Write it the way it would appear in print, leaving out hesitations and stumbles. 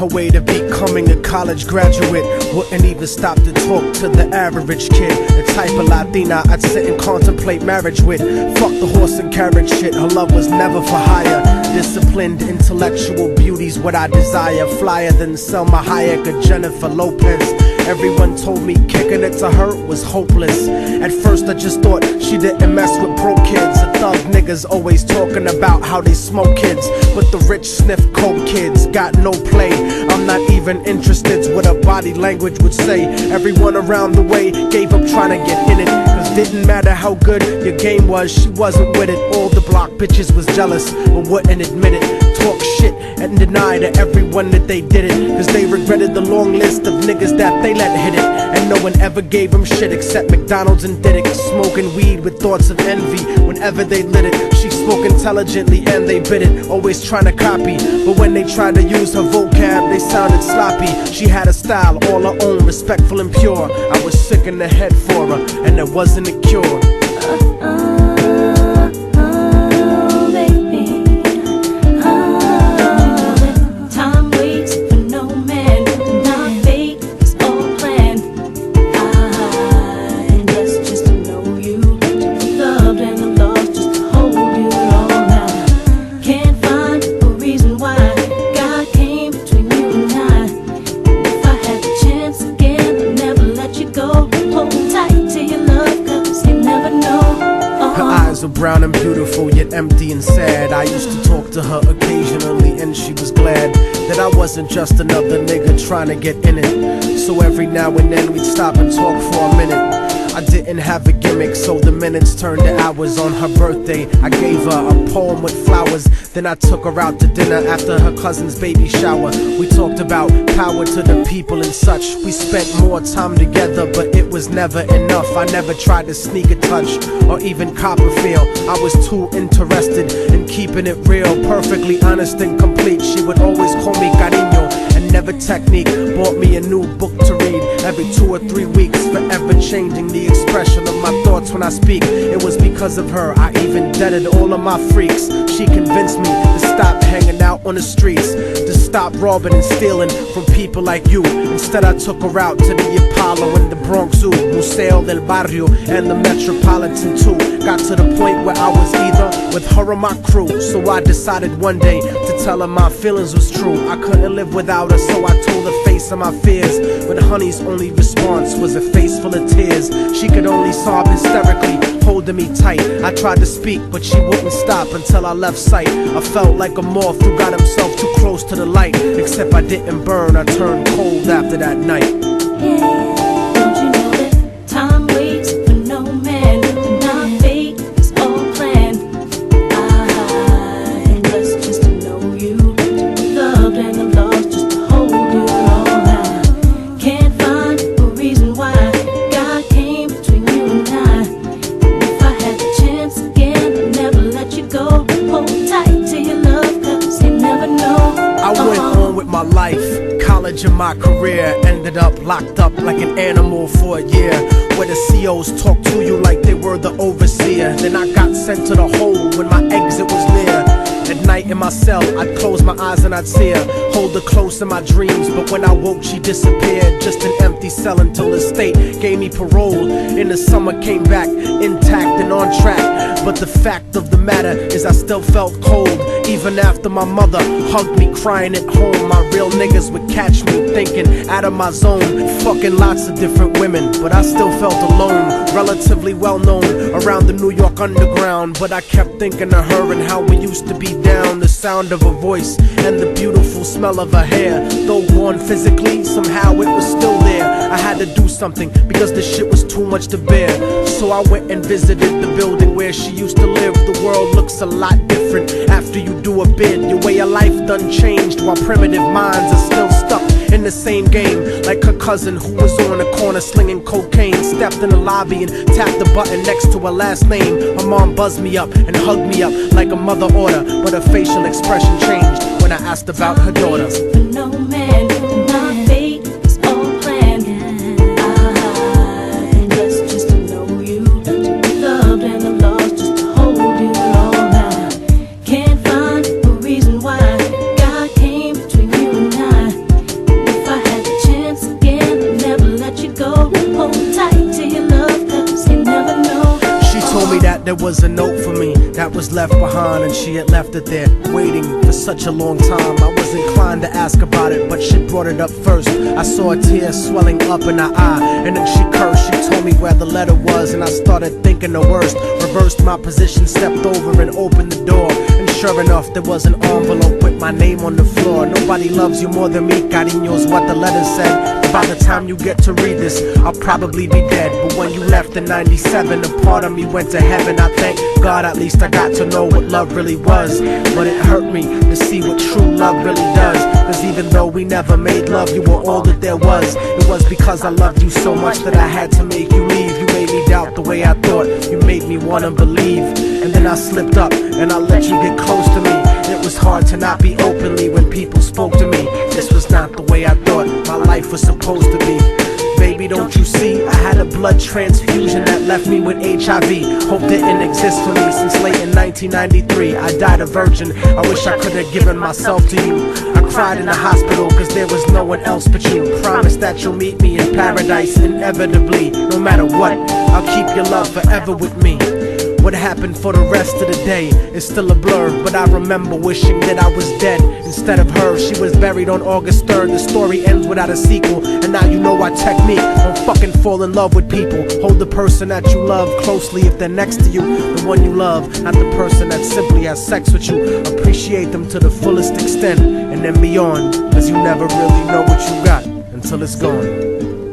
her way to becoming a college graduate. Wouldn't even stop to talk to the average kid. The type of Latina I'd sit and contemplate marriage with. Fuck the horse and carriage shit, her love was never for hire. Disciplined, intellectual beauty's what I desire. Flyer than Selma Hayek or Jennifer Lopez. Everyone told me kicking it to her was hopeless. At first I just thought she didn't mess with broke kids. The thug niggas always talking about how they smoke kids, but the rich sniff coke kids got no play. I'm not even interested what her body language would say. Everyone around the way gave up trying to get in it, cause didn't matter how good your game was, she wasn't with it. All the block bitches was jealous but wouldn't admit it. Talk shit and deny to everyone that they did it, cause they regretted the long list of niggas that they let hit it. And no one ever gave them shit except McDonald's and Diddick. Smoking weed with thoughts of envy whenever they lit it. She spoke intelligently and they bit it, always trying to copy, but when they tried to use her vocab they sounded sloppy. She had a style all her own, respectful and pure. I was sick in the head for her and there wasn't a cure. Brown and beautiful, yet empty and sad. I used to talk to her occasionally and she was glad that I wasn't just another nigga trying to get in it. So every now and then we'd stop and talk for a minute. I didn't have a gimmick, so the minutes turned to hours. On her birthday, I gave her a poem with flowers. Then I took her out to dinner after her cousin's baby shower. We talked about power to the people and such. We spent more time together, but it was never enough. I never tried to sneak a touch or even cop a feel. I was too interested in keeping it real, perfectly honest and complete. She would always call me cariño and never technique. Bought me a new book to read every 2 or 3 weeks, forever changing the expression of my thoughts when I speak. It was because of her I even deaded all of my freaks. She convinced me to stop hanging out on the streets, to stop robbing and stealing from people like you. Instead I took her out to the Apollo and the Bronx Zoo, Museo del Barrio and the Metropolitan too. Got to the point where I was either with her or my crew. So I decided one day to tell her my feelings was true. I couldn't live without her, so I told her face of my fears. But honey's only response was a face full of tears. She could only sob hysterically, holding me tight. I tried to speak, but she wouldn't stop until I left sight. I felt like a moth who got himself too close to the light. Except I didn't burn, I turned cold after that night. Don't you know that time waits for no man, and our fate is all planned? I'm blessed just to know you, to be loved and I'm lost just to hold you all. I can't find a reason why God came between you and I. And if I had the chance again, I'd never let you go. Hold tight to your love, cause you never know. I went on with my life, college and my career. Ended up locked up like an animal for a year, where the COs talk to you like they were the overseer. Then I got sent to the hole when my exit was near. At night in my cell, I'd close my eyes and I'd see her, hold her close in my dreams. But when I woke, she disappeared. Just an empty cell until the state gave me parole. In the summer, came back intact and on track. But the fact of the matter is I still felt cold. Even after my mother hugged me crying at home, my real niggas would catch me thinking out of my zone, fucking lots of different women. But I still felt alone, relatively well known around the New York underground. But I kept thinking of her and how we used to be down. The sound of her voice and the beautiful smell of her hair. Though gone physically, somehow it was still there. I had to do something because the shit was too much to bear. So I went and visited the building where she used to live. The world looks a lot different after you do a bid. Your way of life done changed, while primitive minds are still stuck in the same game. Like her cousin who was on the corner slinging cocaine, stepped in the lobby and tapped the button next to her last name. Her mom buzzed me up and hugged me up like a mother order, but her facial expression changed when I asked about her daughter. For no man, and our fate is all planned. I'm blessed just to know you, to be loved and I'm lost just to hold you all. I can't find a reason why God came between you and I. told me that there was a note for me that was left behind, and she had left it there, waiting for such a long time. I was inclined to ask about it, but she brought it up first. I saw a tear swelling up in her eye, and then she cursed. She told me where the letter was, and I started thinking the worst. Reversed my position, stepped over and opened the door, and sure enough, there was an envelope with my name on the floor. Nobody loves you more than me, cariño's what the letter said. By the time you get to read this, I'll probably be dead. But when you left in '97, a part of me went to heaven. I thank God at least I got to know what love really was. But it hurt me to see what true love really does. Cause even though we never made love, you were all that there was. It was because I loved you so much that I had to make you leave. You made me doubt the way I thought, you made me wanna believe. And then I slipped up and I let you get close to me. It was hard to not be openly when people spoke to me. This was not the way I thought my life was supposed to be. Baby, don't you see, I had a blood transfusion that left me with HIV. Hope didn't exist for me since late in 1993. I died a virgin, I wish I could have given myself to you. I cried in the hospital cause there was no one else but you. Promise that you'll meet me in paradise inevitably. No matter what, I'll keep your love forever with me. What happened for the rest of the day is still a blur, but I remember wishing that I was dead instead of her. She was buried on August 3rd. The story ends without a sequel, and now you know our technique. Don't fucking fall in love with people. Hold the person that you love closely if they're next to you. The one you love, not the person that simply has sex with you. Appreciate them to the fullest extent, and then beyond, cause you never really know what you got until it's gone.